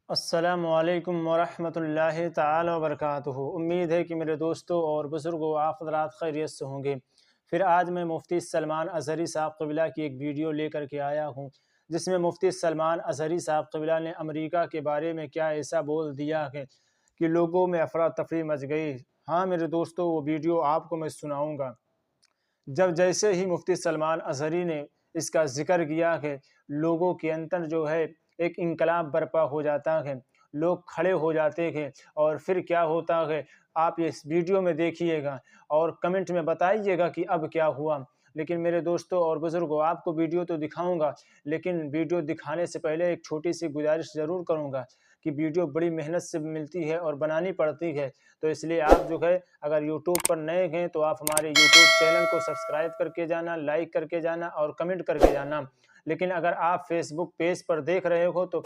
السلام علیکم ورحمۃ اللہ تعالی وبرکاتہ۔ امید ہے کہ میرے دوستوں اور بزرگوں آپ حضرات خیریت سے ہوں گے۔ پھر آج میں مفتی سلمان اظہری صاحب قبلہ کی ایک ویڈیو لے کر کے آیا ہوں، جس میں مفتی سلمان اظہری صاحب قبلہ نے امریکہ کے بارے میں کیا ایسا بول دیا ہے کہ لوگوں میں افراتفری مچ گئی۔ ہاں میرے دوستوں، وہ ویڈیو آپ کو میں سناؤں گا۔ جیسے ہی مفتی سلمان اظہری نے اس کا ذکر کیا کہ لوگوں کے اندر جو ہے ایک انقلاب برپا ہو جاتا ہے، لوگ کھڑے ہو جاتے ہیں، اور پھر کیا ہوتا ہے آپ اس ویڈیو میں دیکھیے گا اور کمنٹ میں بتائیے گا کہ اب کیا ہوا۔ لیکن میرے دوستوں اور بزرگوں، آپ کو ویڈیو تو دکھاؤں گا، لیکن ویڈیو دکھانے سے پہلے ایک چھوٹی سی گزارش ضرور کروں گا کہ ویڈیو بڑی محنت سے ملتی ہے اور بنانی پڑتی ہے، تو اس لیے آپ جو ہے اگر یوٹیوب پر نئے ہیں تو آپ ہمارے یوٹیوب چینل کو سبسکرائب کر کے جانا، لائک کر کے جانا اور کمنٹ کر کے جانا۔ لیکن اگر آپ فیس بک پیج پر دیکھ رہے ہو تو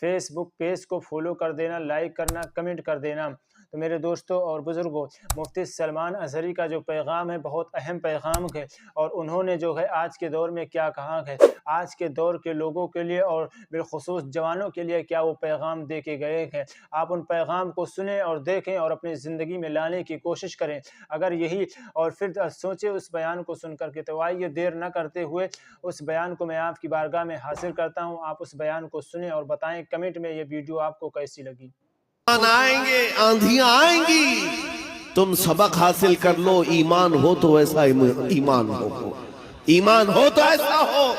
فیس بک پیج کو فالو کر دینا، لائک کرنا، کمنٹ کر دینا۔ تو میرے دوستوں اور بزرگوں، مفتی سلمان اظہری کا جو پیغام ہے بہت اہم پیغام ہے، اور انہوں نے جو ہے آج کے دور میں کیا کہا ہے، آج کے دور کے لوگوں کے لیے اور بالخصوص جوانوں کے لیے کیا وہ پیغام دے کے گئے ہیں۔ آپ ان پیغام کو سنیں اور دیکھیں اور اپنی زندگی میں لانے کی کوشش کریں۔ اگر یہی اور پھر سوچیں اس بیان کو سن کر کے، تو آئیے دیر نہ کرتے ہوئے اس بیان کو میں آپ کی بارگاہ میں حاصل کرتا ہوں۔ آپ اس بیان کو سنیں اور بتائیں کمنٹ میں یہ ویڈیو آپ کو کیسی لگی۔ آئیں گے، آندھیاں آئیں گی، تم سبق حاصل کر لو۔ ایمان ہو تو ایسا ایمان ہو، ایمان ہو تو ایسا ہو۔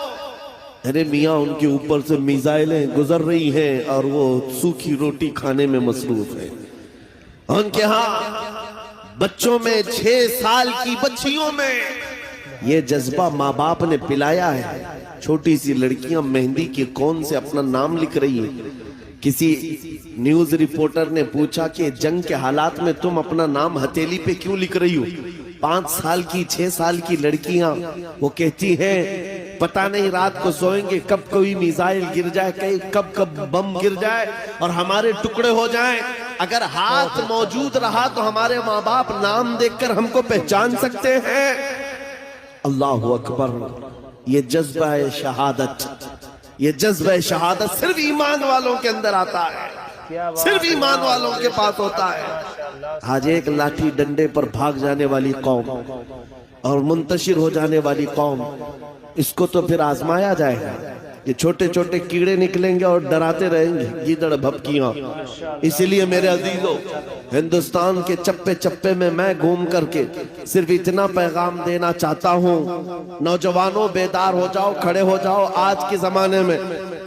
ارے میاں، ان کے اوپر سے میزائلیں گزر رہی ہیں اور وہ سوکھی روٹی کھانے میں مصروف ہیں۔ ان کے ہاں بچوں میں 6 سال کی بچیوں میں یہ جذبہ ماں باپ نے پلایا ہے۔ چھوٹی سی لڑکیاں مہندی کے کون سے اپنا نام لکھ رہی ہیں۔ کسی نیوز رپورٹر نے پوچھا کہ جنگ کے حالات میں تم اپنا نام ہتھیلی پہ کیوں لکھ رہی ہو؟ 5 سال کی 6 سال کی لڑکیاں وہ کہتی ہیں پتہ نہیں رات کو سوئیں گے کب کوئی میزائل گر جائے، کب بم گر جائے اور ہمارے ٹکڑے ہو جائیں۔ اگر ہاتھ موجود رہا تو ہمارے ماں باپ نام دیکھ کر ہم کو پہچان سکتے ہیں۔ اللہ اکبر! یہ جذبہ شہادت، یہ جذبہ شہادت صرف ایمان والوں کے اندر آتا ہے، صرف ایمان والوں کے پاس ہوتا ہے۔ آج ایک لاٹھی ڈنڈے پر بھاگ جانے والی قوم اور منتشر ہو جانے والی قوم، اس کو تو پھر آزمایا جائے گا۔ یہ چھوٹے چھوٹے کیڑے نکلیں گے اور ڈراتے رہیں گے، گیدڑ بھپکیاں۔ اسی لیے میرے عزیزو، ہندوستان کے چپے چپے میں گھوم کر کے صرف اتنا پیغام دینا چاہتا ہوں، نوجوانوں بیدار ہو جاؤ، کھڑے ہو جاؤ۔ آج کے زمانے میں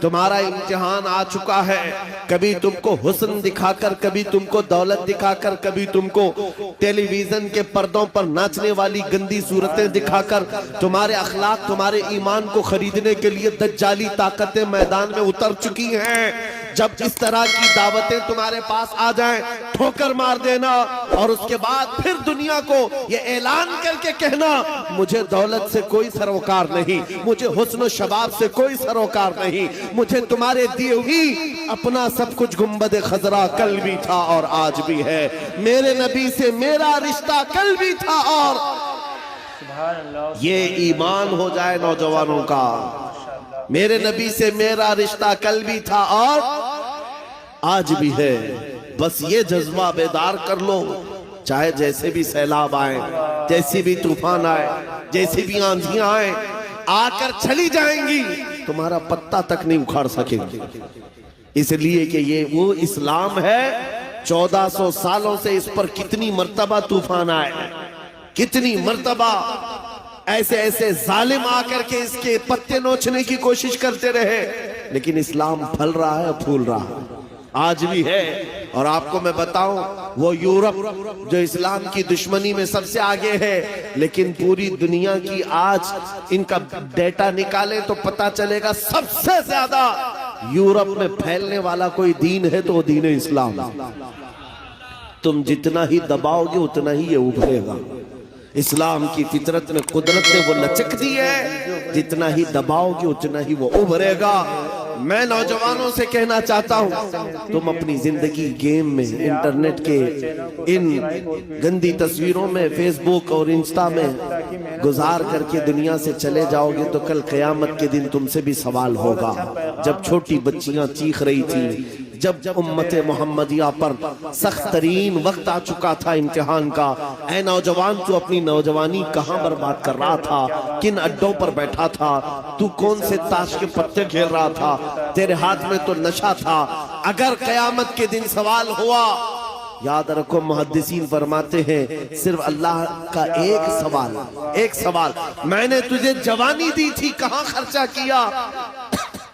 تمہارا امتحان آ چکا ہے۔ کبھی تم کو حسن دکھا کر، کبھی تم کو دولت دکھا کر، کبھی تم کو ٹیلی ویژن کے پردوں پر ناچنے والی گندی صورتیں دکھا کر تمہارے اخلاق، تمہارے ایمان کو خریدنے کے لیے دجالی طاقتیں میدان میں اتر چکی ہیں۔ جب اس طرح کی دعوتیں تمہارے پاس آ جائیں، ٹھوکر مار دینا، اور اس کے بعد پھر دنیا کو یہ اعلان کر کے کہنا مجھے دولت سے کوئی سروکار نہیں، مجھے حسن و شباب سے کوئی سروکار نہیں، مجھے تمہارے دیے ہوئی اپنا سب کچھ گنبد خضرا کل بھی تھا اور آج بھی ہے، میرے نبی سے میرا رشتہ کل بھی تھا اور یہ ایمان ہو جائے نوجوانوں کا۔ میرے نبی سے میرا رشتہ کل بھی تھا اور آج بھی ہے۔ بس یہ جذبہ بیدار کر لو، چاہے جیسے بھی سیلاب آئیں، جیسی بھی طوفان آئے، جیسی بھی آندھیاں آئیں، آ کر چلی جائیں گی، تمہارا پتہ تک نہیں اکھاڑ سکیں گے۔ اس لیے کہ یہ وہ اسلام ہے، 1400 سالوں سے اس پر کتنی مرتبہ طوفان آئے، کتنی مرتبہ ایسے ایسے ظالم آ کر کے اس کے پتے نوچنے کی کوشش کرتے رہے، لیکن اسلام پھل رہا ہے، پھول رہا ہے، آج بھی ہے۔ اور آپ کو میں بتاؤں، وہ یورپ جو اسلام کی دشمنی میں سب سے آگے ہے، لیکن پوری دنیا کی آج ان کا ڈیٹا نکالیں تو پتا چلے گا سب سے زیادہ یورپ میں پھیلنے والا کوئی دین ہے تو وہ دین اسلام۔ تم جتنا ہی دباؤ گے اتنا ہی یہ ابھرے گا۔ اسلام کی فطرت میں قدرت نے وہ لچک دی ہے، جتنا ہی دباؤ گے اتنا ہی وہ ابھرے گا۔ میں نوجوانوں سے کہنا چاہتا ہوں، تم اپنی زندگی گیم میں، انٹرنیٹ کے ان گندی تصویروں میں، فیس بک اور انسٹا میں گزار کر کے دنیا سے چلے جاؤ گے تو کل قیامت کے دن تم سے بھی سوال ہوگا۔ جب چھوٹی بچیاں چیخ رہی تھی، جب امت محمدیہ پر سخت ترین وقت آ چکا تھا امتحان کا، اے نوجوان تو اپنی نوجوانی کہاں برباد کر رہا تھا؟ کن اڈوں پر بیٹھا تھا؟ تو کون سے تاش کے پتے کھیل رہا تھا؟ تیرے ہاتھ میں تو نشہ تھا۔ اگر قیامت کے دن سوال ہوا، یاد رکھو محدثین فرماتے ہیں صرف اللہ کا ایک سوال، میں نے تجھے جوانی دی تھی کہاں خرچہ کیا؟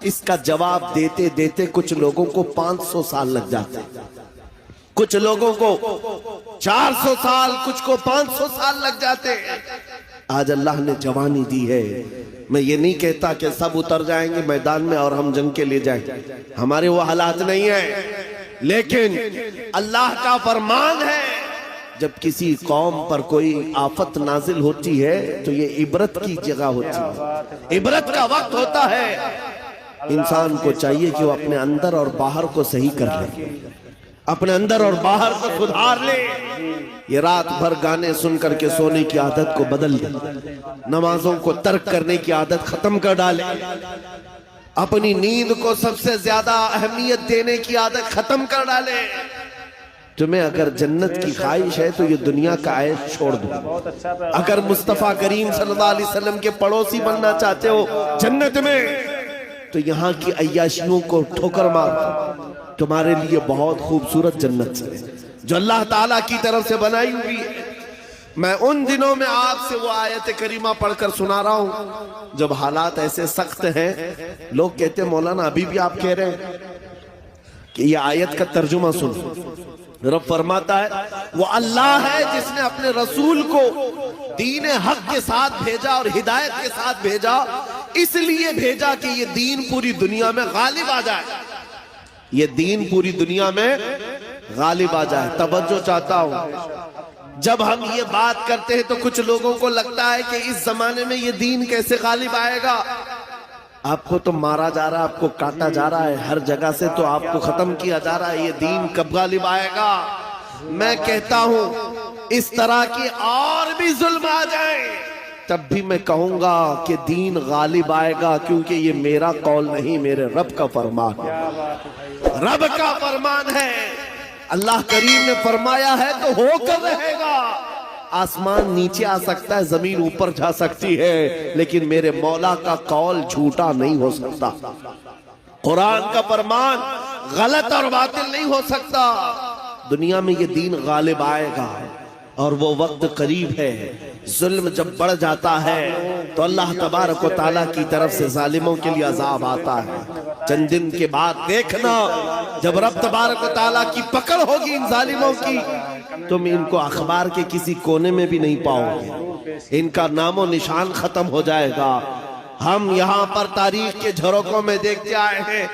اس کا جواب دیتے دیتے کچھ لوگوں کو 500 سال لگ جاتے، کچھ لوگوں کو 400 سال، کچھ کو 500 سال لگ جاتے۔ آج اللہ نے جوانی دی ہے۔ میں یہ نہیں کہتا کہ سب اتر جائیں گے میدان میں اور ہم جنگ کے لیے جائیں، ہمارے وہ حالات نہیں ہیں، لیکن اللہ کا فرمان ہے جب کسی قوم پر کوئی آفت نازل ہوتی ہے تو یہ عبرت کی جگہ ہوتی ہے، عبرت کا وقت ہوتا ہے۔ انسان کو چاہیے کہ وہ اپنے اندر اور باہر کو صحیح کر لے، اپنے اندر اور باہر کو سدھار لے۔ یہ رات بھر گانے سن کر کے سونے کی عادت کو بدل دے، نمازوں کو ترک کرنے کی عادت ختم کر ڈالے، اپنی نیند کو سب سے زیادہ اہمیت دینے کی عادت ختم کر ڈالے۔ تمہیں اگر جنت کی خواہش ہے تو یہ دنیا کا عیش چھوڑ دو۔ اگر مصطفیٰ کریم صلی اللہ علیہ وسلم کے پڑوسی بننا چاہتے ہو جنت میں تو یہاں کی عیاشیوں کو ٹھوکر مار دو، تمہارے لیے بہت خوبصورت جنت ہے جو اللہ تعالیٰ کی طرف سے بنائی ہوئی ہے۔ میں ان دنوں میں آپ سے وہ آیت کریمہ پڑھ کر سنا رہا ہوں جب حالات ایسے سخت ہیں، لوگ کہتے ہیں مولانا ابھی بھی آپ کہہ رہے ہیں کہ یہ آیت کا ترجمہ سنو۔ رب فرماتا ہے وہ اللہ ہے جس نے اپنے رسول کو دین حق کے ساتھ بھیجا اور ہدایت کے ساتھ بھیجا، اس لیے بھیجا کہ یہ دین پوری دنیا میں غالب آ جائے، یہ دین پوری دنیا میں غالب آ جائے۔ توجہ چاہتا ہوں، جب ہم یہ بات کرتے ہیں تو کچھ لوگوں کو لگتا ہے کہ اس زمانے میں یہ دین کیسے غالب آئے گا؟ آپ کو تو مارا جا رہا ہے، آپ کو کاٹا جا رہا ہے، ہر جگہ سے تو آپ کو ختم کیا جا رہا ہے، یہ دین کب غالب آئے گا؟ میں کہتا ہوں اس طرح کی اور بھی ظلم آ جائیں تب بھی میں کہوں گا کہ دین غالب آئے گا، کیونکہ یہ میرا قول نہیں، میرے رب کا فرمان ہے، رب کا فرمان ہے۔ اللہ کریم نے فرمایا ہے تو ہو کر رہے گا۔ آسمان نیچے آ سکتا ہے، زمین اوپر جا سکتی ہے، لیکن میرے مولا کا قول جھوٹا نہیں ہو سکتا، قرآن کا فرمان غلط اور باطل نہیں ہو سکتا۔ دنیا میں یہ دین غالب آئے گا اور وہ وقت قریب ہے۔ ظلم جب بڑھ جاتا ہے تو اللہ تبارک و تعالیٰ کی طرف سے ظالموں کے لیے عذاب آتا ہے۔ چند دن کے بعد دیکھنا جب رب تبارک و تعالیٰ کی پکڑ ہوگی ان ظالموں کی، تم ان کو اخبار کے کسی کونے میں بھی نہیں پاؤ گے، ان کا نام و نشان ختم ہو جائے گا۔ ہم یہاں پر تاریخ کے جھروکوں میں دیکھتے آئے ہیں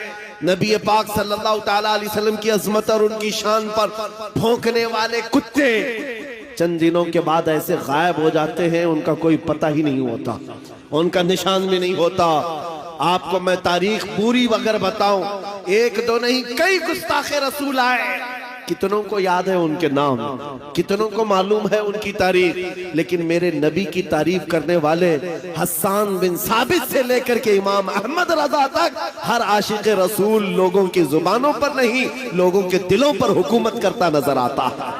نبی پاک صلی اللہ تعالیٰ علیہ وسلم کی عظمت اور ان کی شان پر بھونکنے والے کتے چند دنوں کے بعد ایسے غائب ہو جاتے ہیں، ان کا کوئی پتہ ہی نہیں ہوتا، ان کا نشان بھی نہیں ہوتا۔ آپ کو میں تاریخ پوری اگر بتاؤں، ایک دو نہیں کئی گستاخ رسول آئے، کتنوں کو یاد ہے ان کے نام، کتنوں کو معلوم ہے ان کی تاریخ، لیکن میرے نبی کی تعریف کرنے والے حسان بن ثابت سے لے کر کے امام احمد رضا تک ہر عاشق رسول لوگوں کی زبانوں پر نہیں، لوگوں کے دلوں پر حکومت کرتا نظر آتا ہے۔